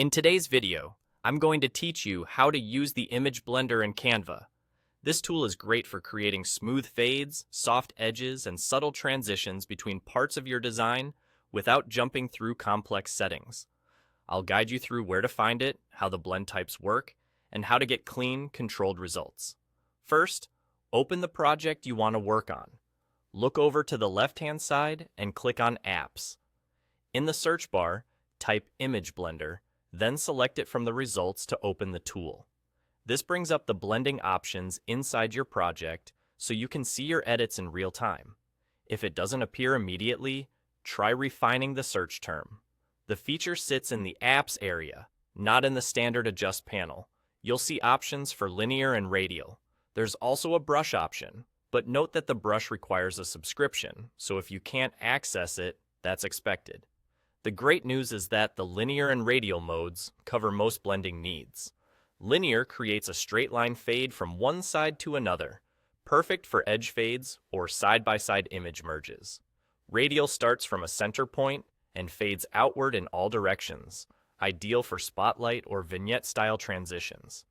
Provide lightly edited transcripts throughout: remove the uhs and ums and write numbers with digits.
In today's video, I'm going to teach you how to use the image blender in Canva. This tool is great for creating smooth fades, soft edges, and subtle transitions between parts of your design without jumping through complex settings. I'll guide you through where to find it, how the blend types work, and how to get clean, controlled results. First, open the project you want to work on. Look over to the left-hand side and click on Apps. In the search bar, type Image Blender, then select it from the results to open the tool. This brings up the blending options inside your project so you can see your edits in real time. If it doesn't appear immediately, try refining the search term. The feature sits in the Apps area, not in the Standard Adjust panel. You'll see options for linear and radial. There's also a brush option, but note that the brush requires a subscription, so if you can't access it, that's expected. The great news is that the linear and radial modes cover most blending needs. Linear creates a straight line fade from one side to another, perfect for edge fades or side-by-side image merges. Radial starts from a center point and fades outward in all directions, ideal for spotlight or vignette-style transitions.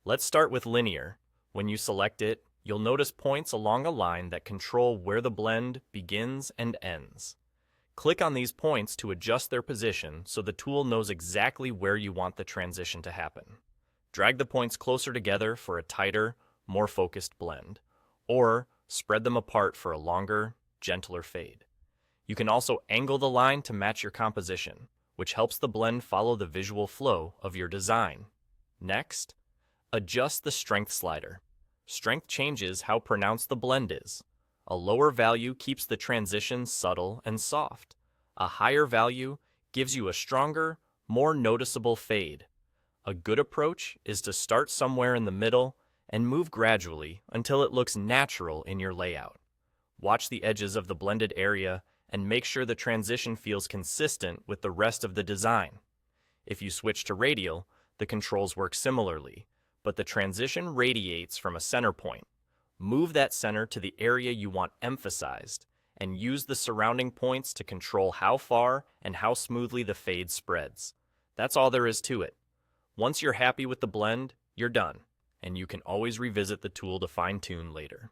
Let's start with linear. When you select it, you'll notice points along a line that control where the blend begins and ends. Click on these points to adjust their position so the tool knows exactly where you want the transition to happen. Drag the points closer together for a tighter, more focused blend, or spread them apart for a longer, gentler fade. You can also angle the line to match your composition, which helps the blend follow the visual flow of your design. Next, adjust the strength slider. Strength changes how pronounced the blend is. A lower value keeps the transition subtle and soft. A higher value gives you a stronger, more noticeable fade. A good approach is to start somewhere in the middle and move gradually until it looks natural in your layout. Watch the edges of the blended area and make sure the transition feels consistent with the rest of the design. If you switch to radial, the controls work similarly, but the transition radiates from a center point. Move that center to the area you want emphasized, and use the surrounding points to control how far and how smoothly the fade spreads. That's all there is to it. Once you're happy with the blend, you're done, and you can always revisit the tool to fine-tune later.